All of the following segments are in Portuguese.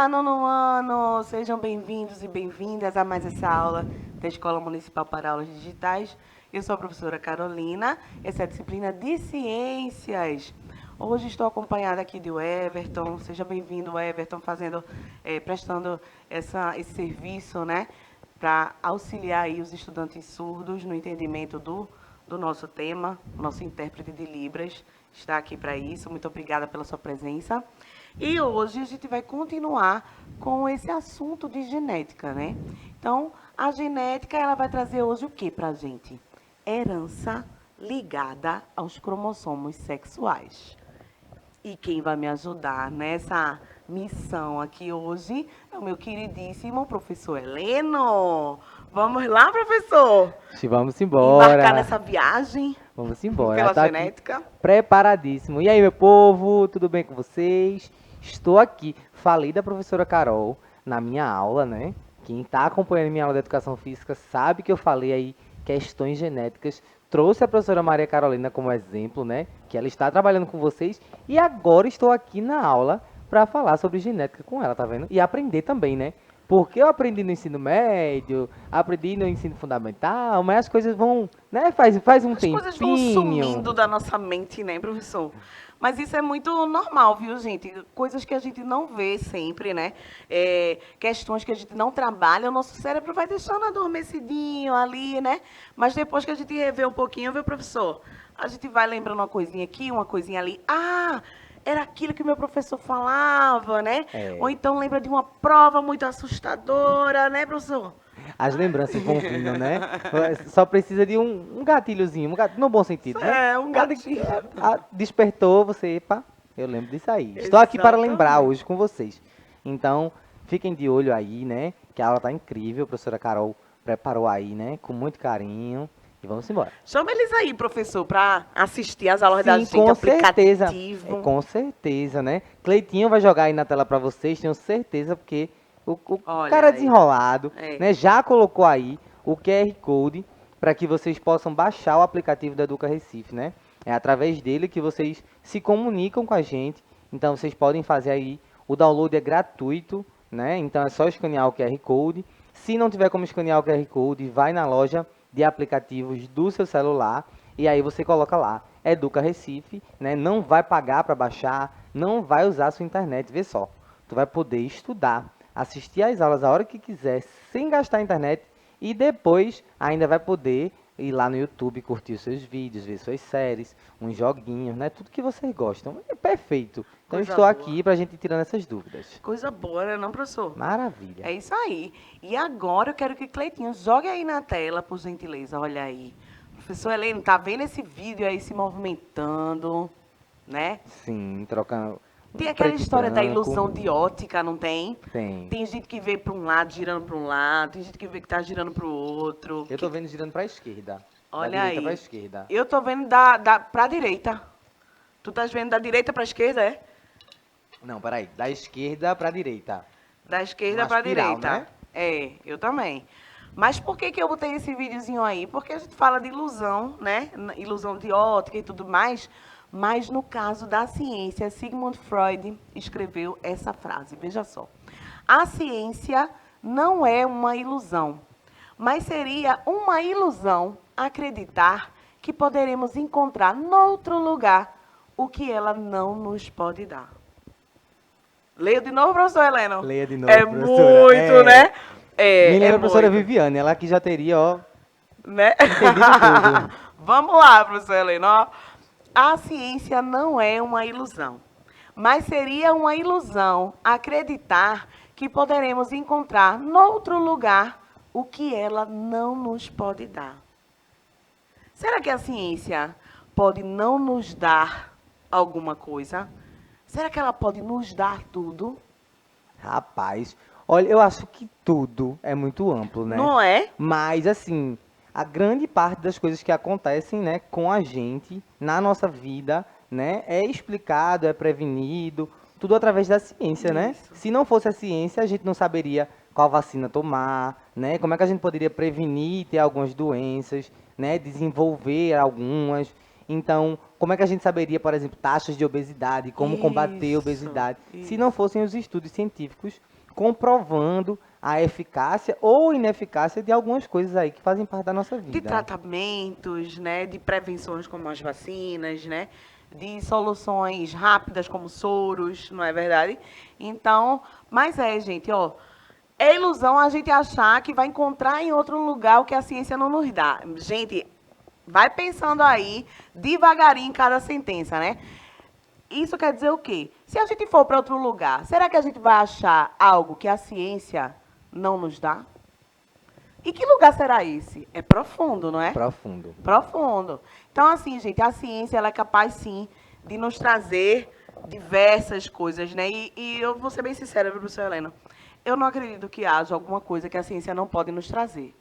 Olá, nono ano! Sejam bem-vindos e bem-vindas a mais essa aula da Escola Municipal para Aulas Digitais. Eu sou a professora Carolina, essa é a disciplina de Ciências. Hoje estou acompanhada aqui do Everton. Seja bem-vindo, Everton, prestando esse serviço, né, para auxiliar aí os estudantes surdos no entendimento do nosso tema. Nosso intérprete de Libras está aqui para isso. Muito obrigada pela sua presença. E hoje a gente vai continuar com esse assunto de genética, né? Então, a genética, ela vai trazer hoje o que para a gente? Herança ligada aos cromossomos sexuais. E quem vai me ajudar nessa missão aqui hoje é o meu queridíssimo professor Heleno. Vamos lá, professor? Vamos Embarcar embora. nessa viagem Vamos embora. pela Tá aqui genética. preparadíssimo. E aí, meu povo, tudo bem com vocês? Estou aqui. Falei da professora Carol na minha aula, né? Quem está acompanhando minha aula de educação física sabe que eu falei aí questões genéticas. Trouxe a professora Maria Carolina como exemplo, né? Que ela está trabalhando com vocês. E agora estou aqui na aula para falar sobre genética com ela, tá vendo? E aprender também, né? Porque eu aprendi no ensino médio, aprendi no ensino fundamental, mas as coisas vão, né? Faz um As coisas vão tempinho. sumindo da nossa mente, né, professor? Mas isso é muito normal, viu, gente? Coisas que a gente não vê sempre, né? Questões que a gente não trabalha, o nosso cérebro vai deixando adormecidinho ali, né? Mas depois que a gente revê um pouquinho, viu, professor? A gente vai lembrando uma coisinha aqui, uma coisinha ali. Ah, era aquilo que o meu professor falava, né? Ou É, então lembra de uma prova muito assustadora, né, professor? as lembranças vão vindo, né? Só precisa de um gatilhozinho, no bom Isso sentido, né? é um gatinho. Despertou você, epa, eu lembro disso aí. Estou aqui para lembrar Exatamente. hoje com vocês. Então, fiquem de olho aí, né? Que a aula tá incrível, a professora Carol preparou aí, né? Com muito carinho. E vamos embora. Chama eles aí, professor, para assistir as aulas da Sim, gente, com certeza. aplicativo. Com certeza, né? Cleitinho vai jogar aí na tela para vocês, tenho certeza, porque o Olha cara aí. desenrolado, É. né? Já colocou aí o QR Code para que vocês possam baixar o aplicativo da Educa Recife, né? É através dele que vocês se comunicam com a gente. Então vocês podem fazer aí, o download é gratuito, né? Então é só escanear o QR Code. Se não tiver como escanear o QR Code, vai na loja de aplicativos do seu celular e aí você coloca lá, Educa Recife, né? Não vai pagar para baixar, não vai usar a sua internet, vê só. Tu vai poder estudar, assistir às aulas a hora que quiser, sem gastar a internet, e depois ainda vai poder ir lá no YouTube, curtir os seus vídeos, ver suas séries, uns joguinhos, né? Tudo que vocês gostam. É perfeito. Então Coisa estou boa. aqui para a gente ir tirando essas dúvidas. Coisa boa, né, não, professor? Maravilha. É isso aí. E agora eu quero que Cleitinho jogue aí na tela, por gentileza. Olha aí. Professor Heleno, tá vendo esse vídeo aí se movimentando, né? Sim, trocando Tem aquela preto e história da branco. ilusão de ótica, não tem? Tem. Tem gente que vê para um lado, girando para um lado, tem gente que vê que tá girando para o outro. Eu tô vendo girando para a esquerda. Da Olha direita para a aí. esquerda. Eu tô vendo para a direita. Tu estás vendo da direita para a esquerda, é? Não, peraí. Da esquerda para a direita. Da esquerda Uma para a espiral, direita. né? É, eu também. Mas por que eu botei esse videozinho aí? Porque a gente fala de ilusão, né? Ilusão de ótica e tudo mais. Mas no caso da ciência, Sigmund Freud escreveu essa frase. Veja só. A ciência não é uma ilusão, mas seria uma ilusão acreditar que poderemos encontrar noutro lugar o que ela não nos pode dar. Leio de novo, professor Heleno? Leia de novo, É professora. muito, né? Me lembra a professora Muito. Viviane, ela que já teria, ó, Né? entendido tudo. Vamos lá, professor Heleno. Ó. A ciência não é uma ilusão, mas seria uma ilusão acreditar que poderemos encontrar noutro lugar o que ela não nos pode dar. Será que a ciência pode não nos dar alguma coisa? Será que ela pode nos dar tudo? Rapaz, olha, eu acho que tudo é muito amplo, né? Não é? Mas, assim, a grande parte das coisas que acontecem, né, com a gente, na nossa vida, né, é explicado, é prevenido, tudo através da ciência, né? Isso. Se não fosse a ciência, a gente não saberia qual vacina tomar, né? Como é que a gente poderia prevenir ter algumas doenças, né? Desenvolver algumas. Então, como é que a gente saberia, por exemplo, taxas de obesidade, como combater a Isso, obesidade, se não isso. fossem os estudos científicos comprovando a eficácia ou ineficácia de algumas coisas aí que fazem parte da nossa vida. De tratamentos, né, de prevenções como as vacinas, né, de soluções rápidas como soros, não é verdade? Então, mas gente, ó, é ilusão a gente achar que vai encontrar em outro lugar o que a ciência não nos dá. Gente, vai pensando aí, devagarinho em cada sentença, né? Isso quer dizer o quê? Se a gente for para outro lugar, será que a gente vai achar algo que a ciência não nos dá? E que lugar será esse? É profundo, não é? Profundo. Profundo. Então, assim, gente, a ciência ela é capaz, sim, de nos trazer diversas coisas, né? E eu vou ser bem sincera, viu, professor Helena? Eu não acredito que haja alguma coisa que a ciência não pode nos trazer.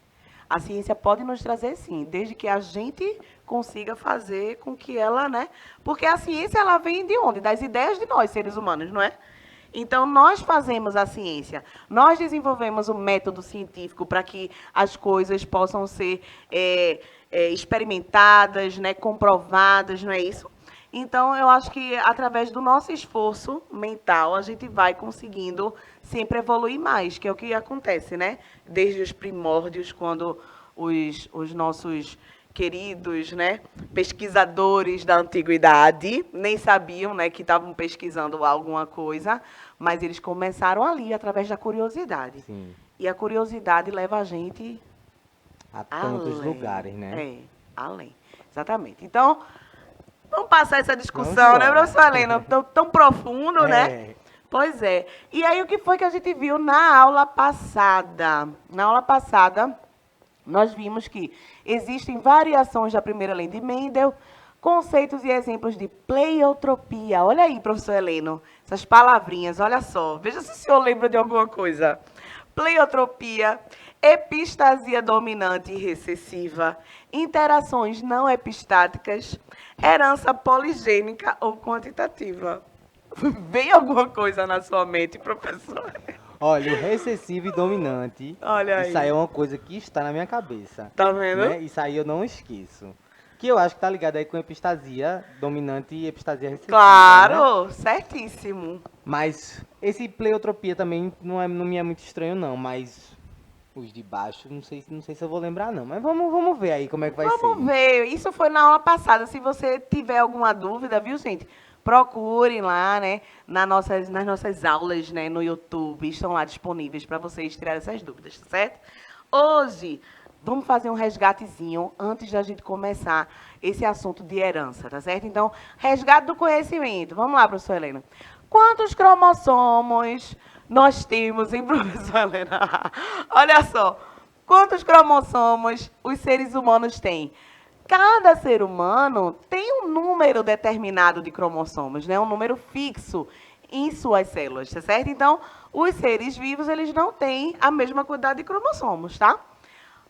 A ciência pode nos trazer, sim, desde que a gente consiga fazer com que ela, né? Porque a ciência, ela vem de onde? Das ideias de nós, seres humanos, não é? Então, nós fazemos a ciência, nós desenvolvemos o método científico para que as coisas possam ser experimentadas, né, comprovadas, não é isso? Então, eu acho que através do nosso esforço mental, a gente vai conseguindo sempre evoluir mais, que é o que acontece, né? Desde os primórdios, quando os nossos queridos, né, pesquisadores da antiguidade nem sabiam, né, que estavam pesquisando alguma coisa, mas eles começaram ali através da curiosidade. Sim. E a curiosidade leva a gente A tantos além. lugares, né? Além. Exatamente. Então, vamos passar essa discussão, Vamos né, embora. professor Helena? Tão profundo, né? É. Pois é. E aí, o que foi que a gente viu na aula passada? Na aula passada, nós vimos que existem variações da primeira lei de Mendel, conceitos e exemplos de pleiotropia. Olha aí, professor Heleno, essas palavrinhas, olha só. Veja se o senhor lembra de alguma coisa. Pleiotropia, epistasia dominante e recessiva, interações não epistáticas, herança poligênica ou quantitativa. Vem alguma coisa na sua mente, professor? Olha, o recessivo e dominante, Olha aí. isso aí é uma coisa que está na minha cabeça. Tá vendo? Né? Isso aí eu não esqueço. Que eu acho que tá ligado aí com epistasia dominante e epistasia recessiva. Né? Claro, certíssimo. Mas esse pleiotropia também não me é muito estranho, não. Mas os de baixo, não sei se eu vou lembrar, não. Mas vamos ver aí como é que vai ser. Vamos ver. Isso foi na aula passada. Se você tiver alguma dúvida, viu, gente? Procurem lá, né? Nas nossas aulas, né? No YouTube. Estão lá disponíveis para vocês tirarem essas dúvidas, tá certo? Hoje, vamos fazer um resgatezinho antes da gente começar esse assunto de herança, tá certo? Então, resgate do conhecimento. Vamos lá, professor Helena. Quantos cromossomos nós temos, hein, professor Helena? Olha só. Quantos cromossomos os seres humanos têm? Cada ser humano tem um número determinado de cromossomos, né? Um número fixo em suas células, tá certo? Então, os seres vivos, eles não têm a mesma quantidade de cromossomos, tá?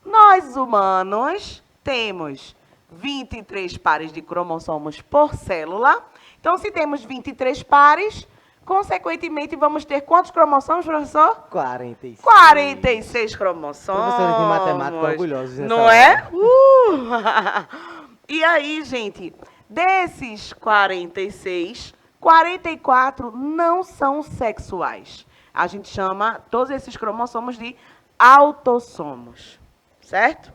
Nós, humanos, temos 23 pares de cromossomos por célula. Então, se temos 23 pares, consequentemente, vamos ter quantos cromossomos, professor? 46. 46 cromossomos. Professores de matemática orgulhosos nessa Não hora. é? E aí, gente, desses 46, 44 não são sexuais. A gente chama todos esses cromossomos de autossomos, certo?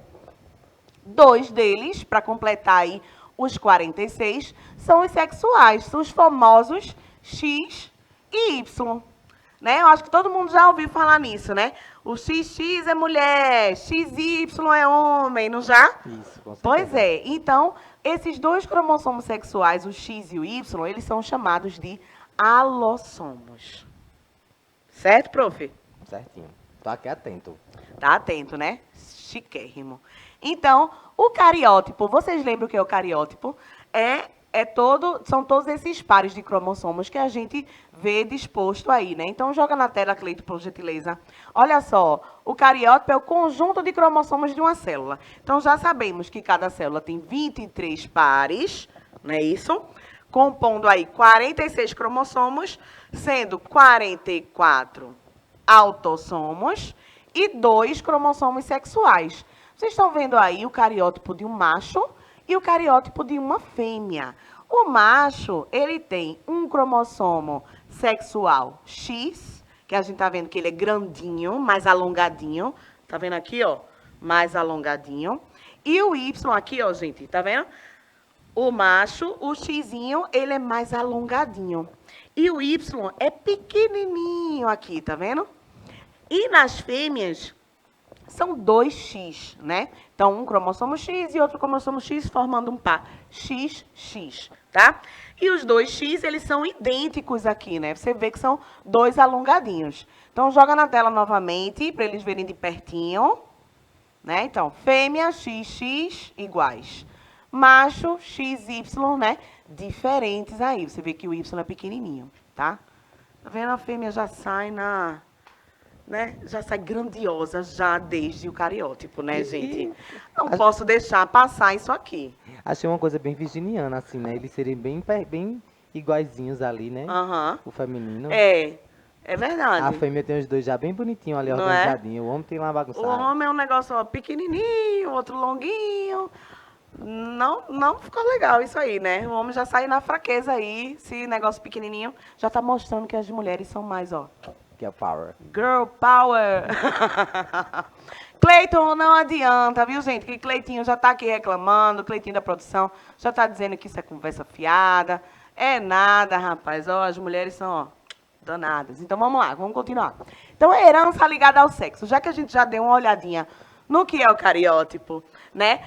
2 deles, para completar aí os 46, são os sexuais, são os famosos X e Y. Né? Eu acho que todo mundo já ouviu falar nisso, né? O XX é mulher, XY é homem, não já? Isso, com certeza. Pois é. Então, esses 2 cromossomos sexuais, o X e o Y, eles são chamados de alossomos. Certo, prof? Certinho. Tô aqui atento. Tá atento, né? Chiquérrimo. Então, o cariótipo, vocês lembram o que é o cariótipo? São todos esses pares de cromossomos que a gente vê disposto aí, né? Então, joga na tela, Cleito, por gentileza. Olha só, o cariótipo é o conjunto de cromossomos de uma célula. Então, já sabemos que cada célula tem 23 pares, não é isso? Compondo aí 46 cromossomos, sendo 44 autossomos e 2 cromossomos sexuais. Vocês estão vendo aí o cariótipo de um macho e o cariótipo de uma fêmea. O macho, ele tem um cromossomo sexual X, que a gente tá vendo que ele é grandinho, mais alongadinho. Tá vendo aqui, ó? Mais alongadinho. E o Y aqui, ó, gente, tá vendo? O macho, o Xzinho, ele é mais alongadinho. E o Y é pequenininho aqui, tá vendo? E nas fêmeas, são 2X, né? Então, um cromossomo X e outro cromossomo X formando um par. XX, tá? E os 2X, eles são idênticos aqui, né? Você vê que são 2 alongadinhos. Então, joga na tela novamente, para eles verem de pertinho. Né? Então, fêmea, XX iguais. Macho, XY, né? Diferentes aí. Você vê que o Y é pequenininho, tá? Tá vendo? A fêmea já sai né? Já sai grandiosa já desde o cariótipo, né, gente? Não posso deixar passar isso aqui. Achei uma coisa bem virginiana, assim, né? Eles serem bem iguaizinhos ali, né? Aham. O feminino. É verdade. A fêmea tem os dois já bem bonitinhos ali, Não é? organizadinhos. O homem tem lá O bagunçado. homem é um negócio ó, pequenininho, outro longuinho. Não ficou legal isso aí, né? O homem já sai na fraqueza aí. Esse negócio pequenininho já tá mostrando que as mulheres são mais, ó. Que é o power. Girl power. Cleiton, não adianta, viu, gente? Que Cleitinho já tá aqui reclamando, Cleitinho da produção já tá dizendo que isso é conversa fiada. É nada, rapaz. Ó, as mulheres são, ó, danadas. Então, vamos lá, vamos continuar. Então, a herança ligada ao sexo. Já que a gente já deu uma olhadinha no que é o cariótipo, né?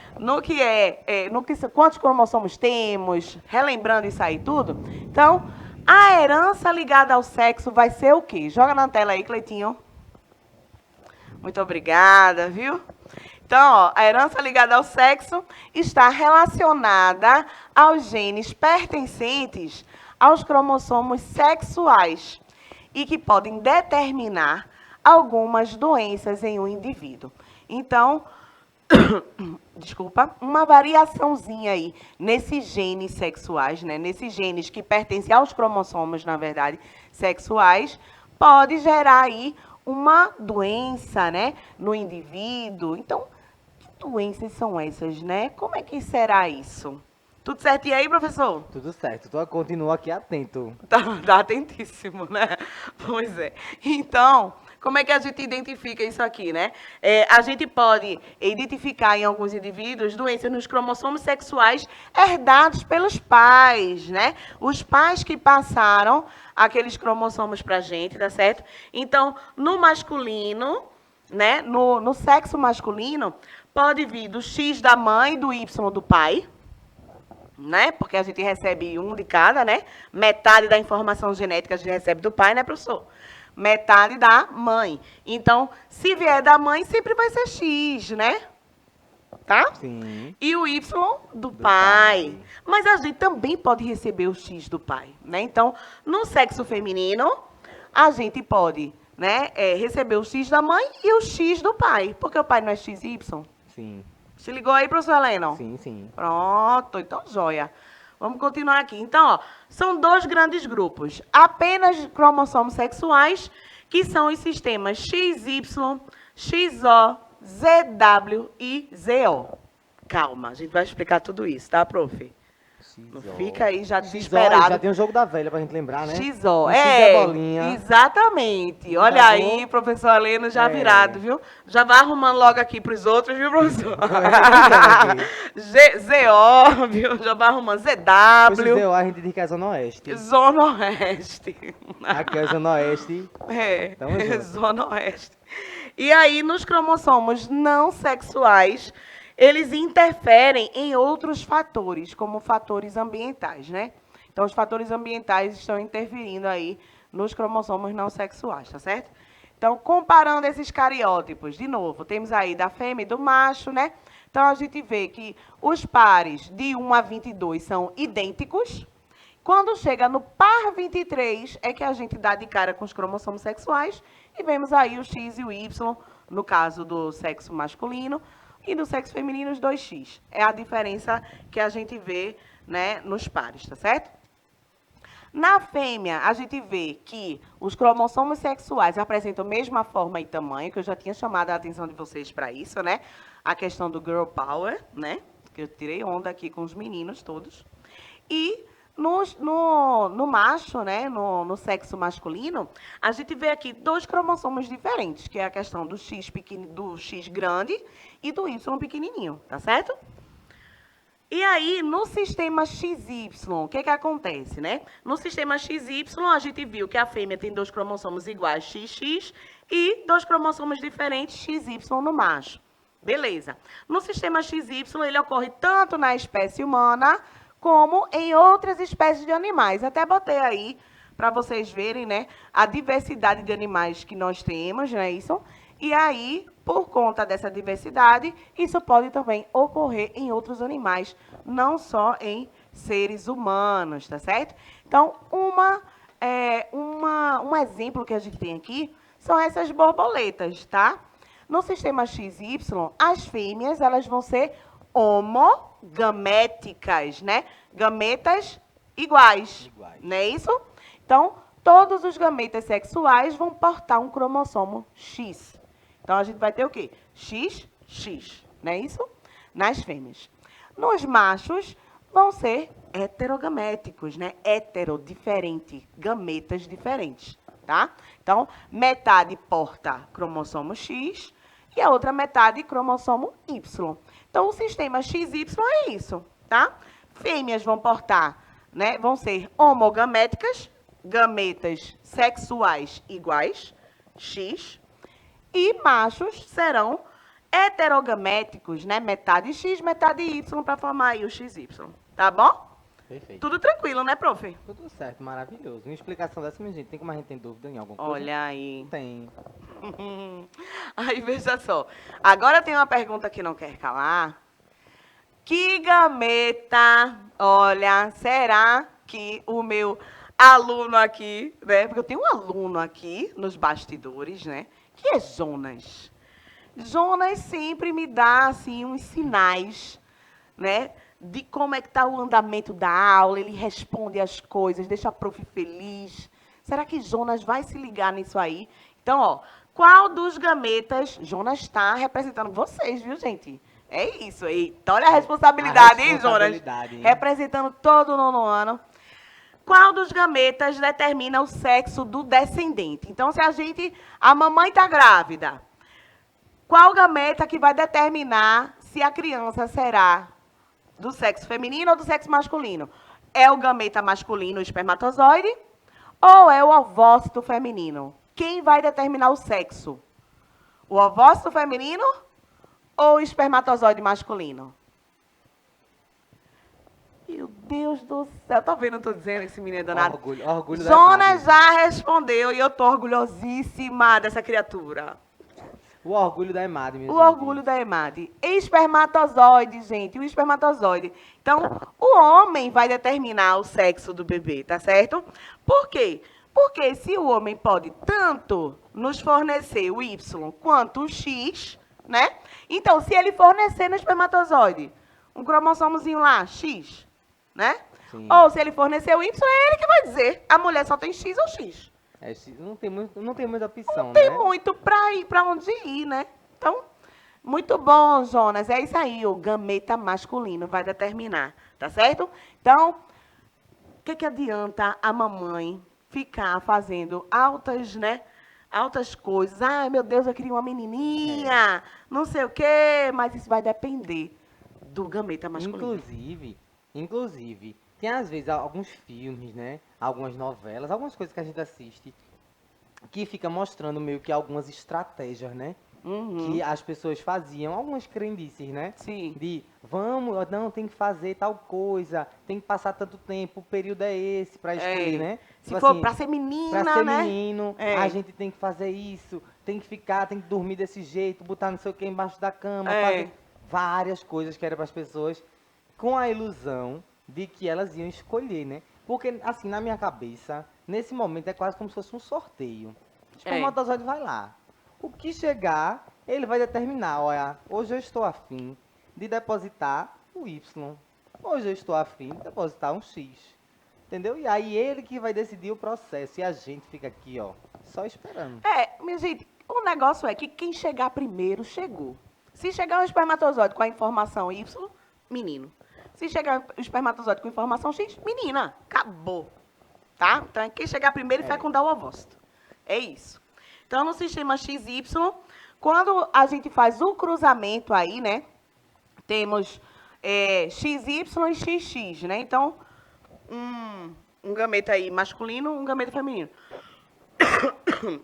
Quantos cromossomos temos, relembrando isso aí tudo. Então, a herança ligada ao sexo vai ser o quê? Joga na tela aí, Cleitinho. Muito obrigada, viu? Então, ó, a herança ligada ao sexo está relacionada aos genes pertencentes aos cromossomos sexuais e que podem determinar algumas doenças em um indivíduo. Então, desculpa, uma variaçãozinha aí nesses genes sexuais, né? Nesses genes que pertencem aos cromossomos, na verdade, sexuais, pode gerar aí uma doença, né, no indivíduo. Então, que doenças são essas, né? Como é que será isso? Tudo certinho aí, professor? Tudo certo. Tu continua aqui atento. Tá atentíssimo, né? Pois é. Então, como é que a gente identifica isso aqui, né? A gente pode identificar em alguns indivíduos doenças nos cromossomos sexuais herdados pelos pais, né? Os pais que passaram aqueles cromossomos pra gente, tá certo? Então, no masculino, né? No sexo masculino, pode vir do X da mãe e do Y do pai, né? Porque a gente recebe um de cada, né? Metade da informação genética a gente recebe do pai, né, professor? Metade da mãe. Então, se vier da mãe, sempre vai ser X, né? Tá? Sim. E o Y do pai. Mas a gente também pode receber o X do pai, né? Então, no sexo feminino, a gente pode, né, receber o X da mãe e o X do pai. Porque o pai não é XY. Sim. Se ligou aí, professor Heleno? Sim. Pronto, então joia. Vamos continuar aqui. Então, ó, são 2 grandes grupos. Apenas cromossomos sexuais, que são os sistemas XY, XO, ZW e ZO. Calma, a gente vai explicar tudo isso, tá, prof? Não fica aí já desesperado. Já tem o jogo da velha pra gente lembrar, né? XO, X é bolinha. Exatamente. Olha Tá aí, bom? professor Heleno já virado, viu? Já vai arrumando logo aqui pros outros, viu, professor? ZO, viu? Já vai arrumando. Esse ZW. ZO a gente diz que é Zona Oeste. Zona Oeste. Aqui é Zona Oeste. Tamo junto. Zona Oeste. E aí, nos cromossomos não sexuais, eles interferem em outros fatores, como fatores ambientais, né? Então, os fatores ambientais estão interferindo aí nos cromossomos não sexuais, tá certo? Então, comparando esses cariótipos, de novo, temos aí da fêmea e do macho, né? Então, a gente vê que os pares de 1 a 22 são idênticos. Quando chega no par 23, é que a gente dá de cara com os cromossomos sexuais e vemos aí o X e o Y, no caso do sexo masculino, e do sexo feminino, os 2X. É a diferença que a gente vê, né, nos pares, tá certo? Na fêmea, a gente vê que os cromossomos sexuais apresentam a mesma forma e tamanho, que eu já tinha chamado a atenção de vocês para isso, né? A questão do girl power, né? Que eu tirei onda aqui com os meninos todos. E No macho, né, no sexo masculino, a gente vê aqui dois cromossomos diferentes, que é a questão do X pequeno, do X grande e do Y pequenininho, tá certo? E aí, no sistema XY, o que acontece, né? No sistema XY, a gente viu que a fêmea tem dois cromossomos iguais, XX, e dois cromossomos diferentes, XY, no macho. Beleza. No sistema XY, ele ocorre tanto na espécie humana, como em outras espécies de animais. Até botei aí, para vocês verem, né, a diversidade de animais que nós temos, não é isso? E aí, por conta dessa diversidade, isso pode também ocorrer em outros animais, não só em seres humanos, tá certo? Então, um exemplo que a gente tem aqui são essas borboletas, tá? No sistema XY, as fêmeas elas vão ser homogaméticas, né? Gametas iguais, não é isso? Então, todos os gametas sexuais vão portar um cromossomo X. Então, a gente vai ter o quê? XX, não é isso? Nas fêmeas. Nos machos, vão ser heterogaméticos, né? Hetero, diferente, gametas diferentes, tá? Então, metade porta cromossomo X e a outra metade cromossomo Y. Então, o sistema XY é isso, tá? Fêmeas vão portar, né? Vão ser homogaméticas, gametas sexuais iguais, X, e machos serão heterogaméticos, né? Metade X, metade Y, para formar aí o XY. Tá bom? Perfeito. Tudo tranquilo, né, prof? Tudo certo, maravilhoso. Uma explicação dessa, minha gente, tem como a gente ter dúvida em alguma coisa? Olha aí. Tem. Aí, veja só. Agora tem uma pergunta que não quer calar. Que gameta, olha, será que o meu aluno aqui, né? Porque eu tenho um aluno aqui nos bastidores, né? Que é Jonas. Jonas sempre me dá, assim, uns sinais, né? De como é que está o andamento da aula, ele responde as coisas, deixa a prof feliz. Será que Jonas vai se ligar nisso aí? Então, ó, qual dos gametas... Jonas está representando vocês, viu, gente? É isso. Eita, olha a responsabilidade, hein, Jonas? Hein? Representando todo o nono ano. Qual dos gametas determina o sexo do descendente? Então, se a mamãe está grávida, qual gameta que vai determinar se a criança será do sexo feminino ou do sexo masculino? É o gameta masculino, o espermatozoide, ou é o ovócito feminino? Quem vai determinar o sexo? O ovócito feminino ou o espermatozoide masculino? Meu Deus do céu. Tá vendo? Eu tô dizendo esse menino é danado. Orgulho da Jonas já respondeu e eu tô orgulhosíssima dessa criatura. O orgulho da EMAD, minha gente. O orgulho da EMAD. Espermatozoide, gente. O espermatozoide. Então, o homem vai determinar o sexo do bebê, tá certo? Por quê? Porque se o homem pode tanto nos fornecer o Y quanto o X, né? Então, se ele fornecer no espermatozoide um cromossomozinho lá, X, né? Sim. Ou se ele fornecer o Y, é ele que vai dizer. A mulher só tem X ou X. Não tem muita opção, Não tem né? muito para ir, para onde ir, né? Então, muito bom, Jonas. É isso aí, o gameta masculino vai determinar, tá certo? Então, o que adianta a mamãe ficar fazendo altas, né? Altas coisas. Ai, meu Deus, eu queria uma menininha, não sei o quê, mas isso vai depender do gameta masculino. Inclusive, tem às vezes alguns filmes, né? Algumas novelas, algumas coisas que a gente assiste que fica mostrando meio que algumas estratégias, né? Uhum. Que as pessoas faziam, algumas crendices, né? Sim. De, não, tem que fazer tal coisa, tem que passar tanto tempo, o período é esse pra escolher, né? Se Tipo for assim, para ser menina, pra ser né? menino, a gente tem que fazer isso, tem que ficar, tem que dormir desse jeito, botar não sei o que embaixo da cama, fazer várias coisas que eram para as pessoas com a ilusão de que elas iam escolher, né? Porque, assim, na minha cabeça, nesse momento é quase como se fosse um sorteio. O espermatozoide vai lá. O que chegar, ele vai determinar, olha, hoje eu estou afim de depositar o Y. Hoje eu estou afim de depositar um X. Entendeu? E aí ele que vai decidir o processo. E a gente fica aqui, ó, só esperando. Minha gente, o negócio é que quem chegar primeiro, chegou. Se chegar um espermatozoide com a informação Y, menino. Se chegar o espermatozoide com informação X, menina, acabou. Tá? Então, quem chegar primeiro e fecundar o ovócito. É isso. Então, no sistema XY, quando a gente faz o cruzamento aí, né? Temos XY e XX, né? Então, um gameta aí masculino, um gameta feminino.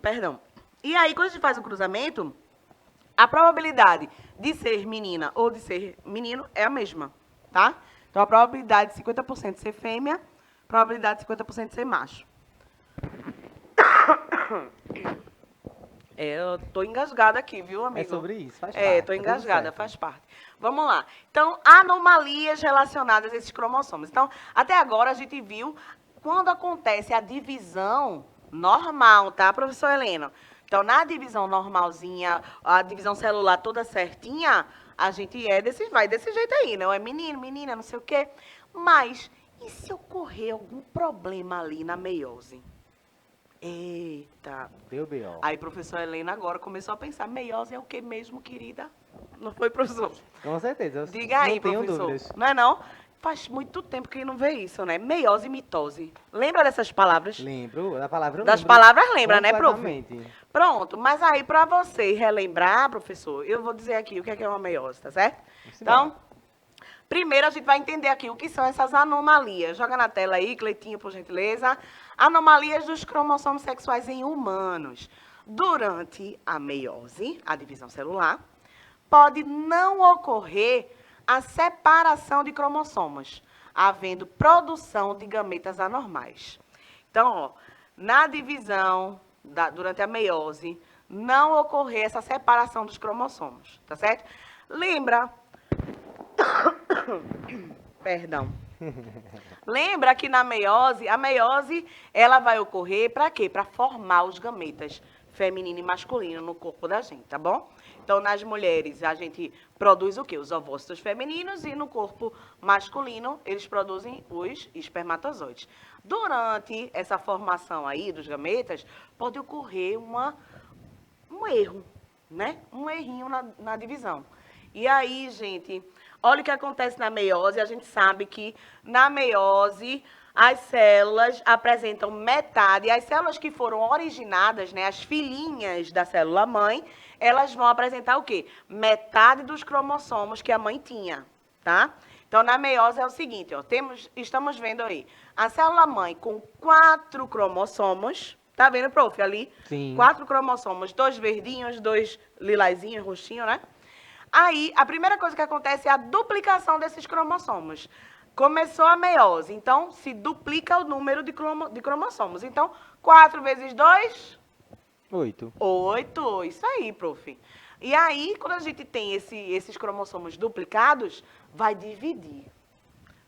Perdão. E aí, quando a gente faz o cruzamento, a probabilidade de ser menina ou de ser menino é a mesma, tá? Então, a probabilidade de 50% de ser fêmea, probabilidade de 50% de ser macho. Eu tô engasgada aqui, viu, amigo? É sobre isso, faz parte. Tô tá engasgada, tudo certo. faz parte. Vamos lá. Então, anomalias relacionadas a esses cromossomos. Então, até agora a gente viu quando acontece a divisão normal, tá, professor Helena? Então, na divisão normalzinha, a divisão celular toda certinha, a gente vai desse jeito aí, não é menino, menina, não sei o quê. Mas, e se ocorrer algum problema ali na meiose? Eita. Deu B.O. Aí, professor Helena agora começou a pensar, meiose é o que mesmo, querida? Não foi, professor? Com certeza. Eu Diga aí, não tenho professor. dúvidas. Não é não? Faz muito tempo que não vê isso, né? Meiose e mitose. Lembra dessas palavras? Lembro, da palavra eu Das lembro palavras lembra, né, prof? completamente. Pronto, mas aí para você relembrar, professor, eu vou dizer aqui o que é uma meiose, tá certo? Vamos Então, embora. primeiro a gente vai entender aqui o que são essas anomalias. Joga na tela aí, Cleitinho, por gentileza. Anomalias dos cromossomos sexuais em humanos. Durante a meiose, a divisão celular, pode não ocorrer a separação de cromossomos, havendo produção de gametas anormais. Então, ó, na divisão, durante a meiose, não ocorrer essa separação dos cromossomos, tá certo? Lembra... Perdão. Lembra que na meiose, a meiose, ela vai ocorrer para quê? Para formar os gametas feminino e masculino no corpo da gente, tá bom? Então, nas mulheres, a gente produz o quê? Os ovócitos femininos e no corpo masculino, eles produzem os espermatozoides. Durante essa formação aí dos gametas, pode ocorrer um erro, né? Um errinho na divisão. E aí, gente, olha o que acontece na meiose. A gente sabe que na meiose as células apresentam metade. As células que foram originadas, né, as filhinhas da célula-mãe, elas vão apresentar o quê? Metade dos cromossomos que a mãe tinha, tá? Então, na meiose é o seguinte, ó, estamos vendo aí a célula-mãe com 4 cromossomos. Tá vendo, prof, ali? Sim. 4 cromossomos, 2 verdinhos, 2 lilazinhos, roxinho, né? Aí, a primeira coisa que acontece é a duplicação desses cromossomos. Começou a meiose, então se duplica o número de cromossomos. Então, 4 vezes 2? 8. 8. Isso aí, prof. E aí, quando a gente tem esses cromossomos duplicados, vai dividir,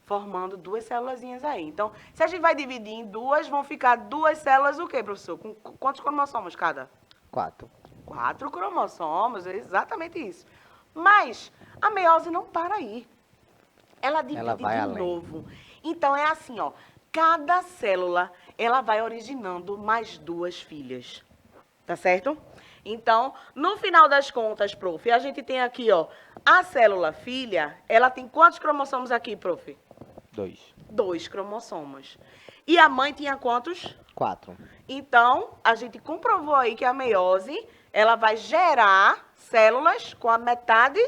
formando 2 célulazinhas aí. Então, se a gente vai dividir em 2, vão ficar 2 células o quê, professor? Com quantos cromossomos cada? 4. 4 cromossomos, é exatamente isso. Mas a meiose não para aí. Ela divide de vai além. novo. Então, é assim, ó. Cada célula, ela vai originando mais 2 filhas. Tá certo? Então, no final das contas, prof, a gente tem aqui, ó, a célula filha, ela tem quantos cromossomos aqui, prof? 2. 2 cromossomos. E a mãe tinha quantos? 4. Então, a gente comprovou aí que a meiose, ela vai gerar células com a metade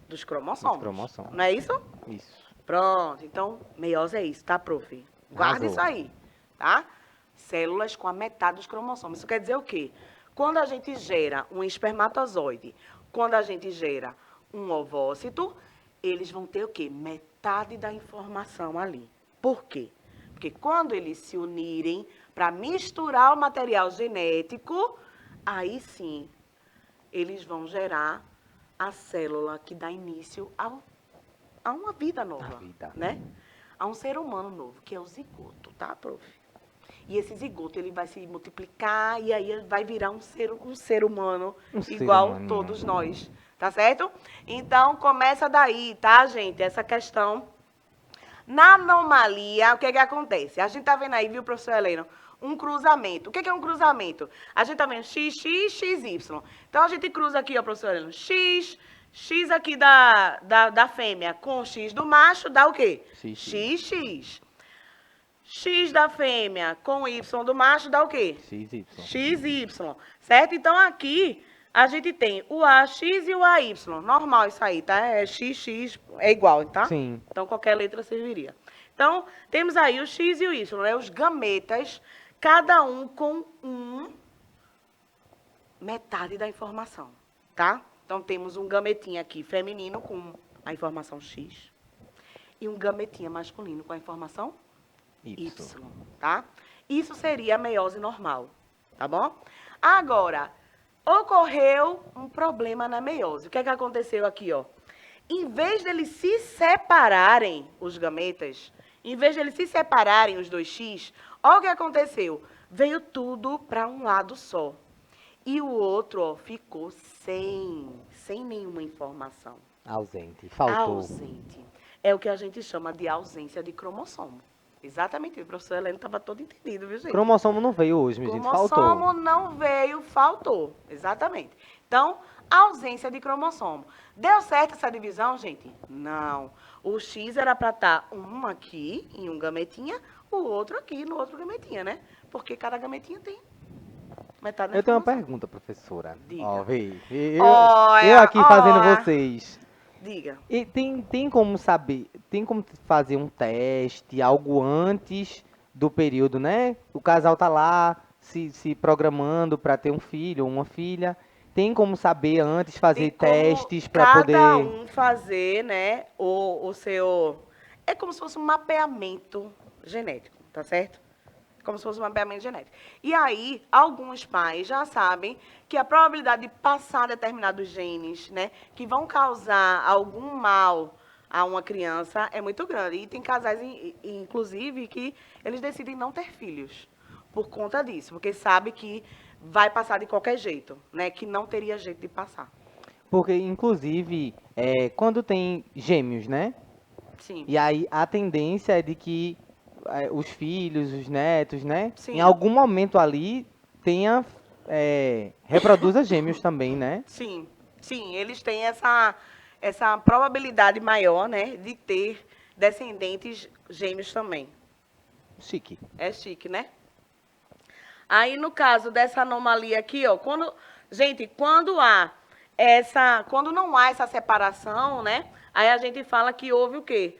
dos cromossomos. Não é isso? Isso. Pronto. Então, meiose é isso, tá, prof? Guarda Arrasou. isso aí, tá? Células com a metade dos cromossomos. Isso quer dizer o quê? Quando a gente gera um espermatozoide, quando a gente gera um ovócito, eles vão ter o quê? Metade da informação ali. Por quê? Porque quando eles se unirem para misturar o material genético, aí sim, eles vão gerar a célula que dá início a uma vida nova, né? A um ser humano novo, que é o zigoto, tá, prof? E esse zigoto, ele vai se multiplicar e aí vai virar um ser humano igual todos nós, tá certo? Então, começa daí, tá, gente? Essa questão. Na anomalia, o que é que acontece? A gente tá vendo aí, viu, professor Helena? Um cruzamento. O que é um cruzamento? A gente tá vendo X, X, XY. Então, a gente cruza aqui, ó, professor Helena, X, X aqui da fêmea com X do macho dá o quê? XX. X da fêmea com Y do macho dá o quê? XY. Certo? Então, aqui a gente tem o AX e o AY. Normal isso aí, tá? É XX, é igual, tá? Sim. Então, qualquer letra serviria. Então, temos aí o X e o Y, né? Os gametas, cada um com metade da informação, tá? Então, temos um gametinha aqui feminino com a informação X e um gametinha masculino com a informação Y, tá? Isso seria a meiose normal, tá bom? Agora, ocorreu um problema na meiose. O que é que aconteceu aqui, ó? Em vez deles se separarem, os gametas, em vez deles se separarem, os 2X, olha o que aconteceu. Veio tudo para um lado só. E o outro, ó, ficou sem nenhuma informação. Ausente, faltou. Ausente. É o que a gente chama de ausência de cromossomo. Exatamente, o professor Heleno estava todo entendido, viu, gente? Cromossomo não veio hoje, minha gente, faltou. Cromossomo não veio, faltou. Exatamente. Então, ausência de cromossomo. Deu certo essa divisão, gente? Não. O X era para estar um aqui, em um gametinha, o outro aqui, no outro gametinha, né? Porque cada gametinha tem metade da Eu tenho uma informação. pergunta, professora. Diga. Ó, vê. Olha, Eu aqui fazendo olha. vocês. Diga. E tem como saber, tem como fazer um teste, algo antes do período, né? O casal tá lá se programando para ter um filho ou uma filha. Tem como saber antes, fazer Tem como testes para cada poder... um fazer, né, o seu... É como se fosse um mapeamento genético, tá certo? Como se fosse um mapeamento genético. E aí, alguns pais já sabem que a probabilidade de passar determinados genes, né, que vão causar algum mal a uma criança é muito grande. E tem casais, inclusive, que eles decidem não ter filhos por conta disso, porque sabe que vai passar de qualquer jeito, né, que não teria jeito de passar. Porque, inclusive, quando tem gêmeos, né? Sim. E aí a tendência é de que os filhos, os netos, né? Sim. Em algum momento ali tenha reproduza gêmeos também, né? Sim, sim, eles têm essa probabilidade maior, né, de ter descendentes gêmeos também. Chique. É chique, né? Aí, no caso dessa anomalia aqui, ó, quando não há essa separação, né, aí a gente fala que houve o quê?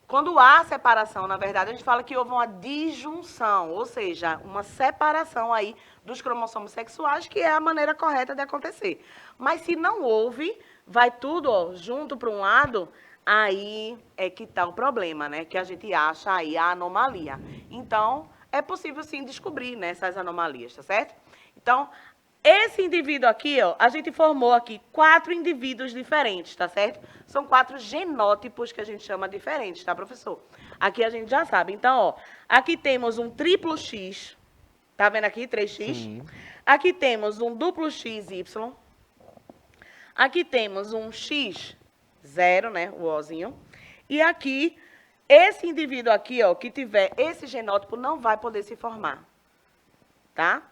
Quando há separação, na verdade, a gente fala que houve uma disjunção, ou seja, uma separação aí dos cromossomos sexuais, que é a maneira correta de acontecer. Mas se não houve, vai tudo, ó, junto para um lado, aí é que está o problema, né? Que a gente acha aí a anomalia. Então, é possível sim descobrir, né, essas anomalias, tá certo? Então, esse indivíduo aqui, ó, a gente formou aqui 4 indivíduos diferentes, tá certo? São 4 genótipos que a gente chama diferentes, tá, professor? Aqui a gente já sabe. Então, ó, aqui temos um triplo X, tá vendo aqui, 3X? Sim. Aqui temos um duplo XY. Aqui temos um X, 0, né, o Ozinho. E aqui, esse indivíduo aqui, ó, que tiver esse genótipo, não vai poder se formar, tá?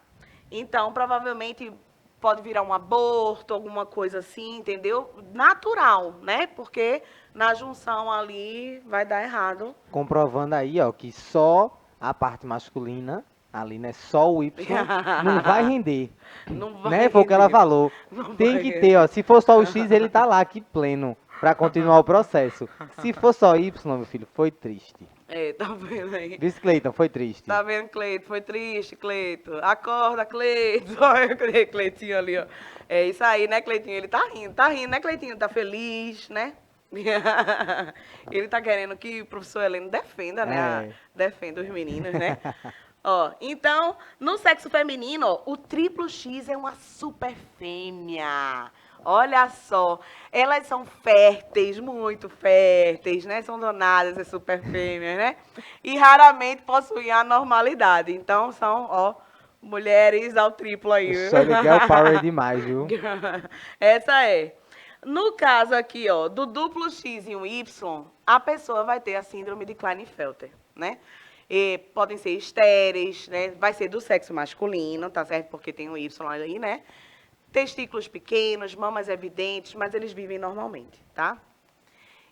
Então, provavelmente, pode virar um aborto, alguma coisa assim, entendeu? Natural, né? Porque na junção ali vai dar errado. Comprovando aí, ó, que só a parte masculina, ali, né? Só o Y não vai render. Não vai Né? Foi o que ela render. falou. Não Tem vai que render. ter, ó. Se for só o X, ele tá lá aqui pleno para continuar o processo. Se for só Y, meu filho, foi triste. É, tá vendo aí? Vice Cleiton, foi triste. Tá vendo, Cleito? Foi triste, Cleito. Acorda, Cleito. Olha o Cleitinho ali, ó. É isso aí, né, Cleitinho? Ele tá rindo, né, Cleitinho? Tá feliz, né? Ele tá querendo que o professor Heleno defenda, né? Defenda os meninos, né? Ó, então, no sexo feminino, ó, o triplo X é uma super fêmea. Olha só, elas são férteis, muito férteis, né? São donadas, as super fêmeas, né? E raramente possuem a normalidade. Então, são, ó, mulheres ao triplo aí. Viu? Só Girl Power demais, viu? Essa é. No caso aqui, ó, do duplo X e um Y, a pessoa vai ter a síndrome de Klinefelter, né? E podem ser estéreis, né? Vai ser do sexo masculino, tá certo? Porque tem um Y aí, né? testículos pequenos, mamas evidentes, mas eles vivem normalmente, tá?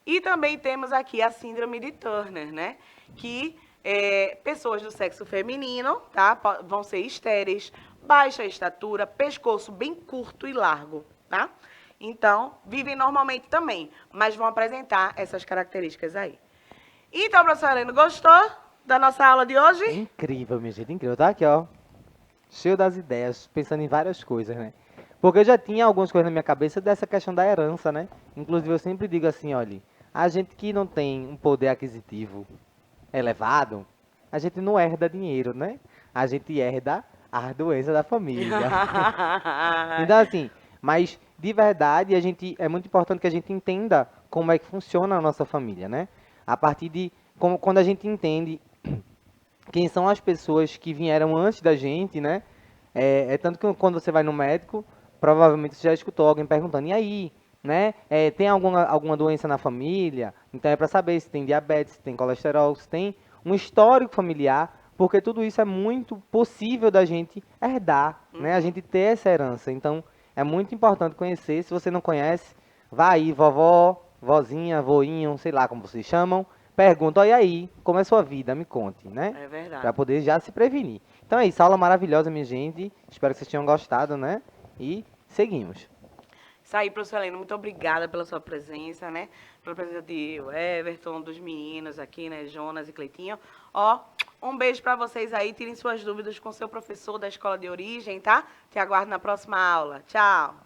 E também temos aqui a síndrome de Turner, né? Que pessoas do sexo feminino, tá? Vão ser estéreis, baixa estatura, pescoço bem curto e largo, tá? Então, vivem normalmente também, mas vão apresentar essas características aí. Então, professor Heleno, gostou da nossa aula de hoje? Incrível, minha gente, incrível. Tá aqui, ó, cheio das ideias, pensando em várias coisas, né? Porque eu já tinha algumas coisas na minha cabeça dessa questão da herança, né? Inclusive, eu sempre digo assim, olha, a gente que não tem um poder aquisitivo elevado, a gente não herda dinheiro, né? A gente herda as doenças da família. Então, assim, mas de verdade, é muito importante que a gente entenda como é que funciona a nossa família, né? A partir de quando a gente entende quem são as pessoas que vieram antes da gente, né? É tanto que quando você vai no médico, provavelmente você já escutou alguém perguntando, e aí, né? Tem alguma doença na família? Então é para saber se tem diabetes, se tem colesterol, se tem um histórico familiar, porque tudo isso é muito possível da gente herdar, né? A gente ter essa herança. Então é muito importante conhecer. Se você não conhece, vá aí, vovó, vozinha, voinho, sei lá como vocês chamam. Pergunta, e aí, como é a sua vida? Me conte, né? É verdade. Para poder já se prevenir. Então é isso, aula maravilhosa, minha gente. Espero que vocês tenham gostado, né? E seguimos. Isso aí, professor Heleno, muito obrigada pela sua presença, né? Pela presença de Everton, dos meninos aqui, né? Jonas e Cleitinho. Ó, um beijo para vocês aí. Tirem suas dúvidas com seu professor da escola de origem, tá? Te aguardo na próxima aula. Tchau!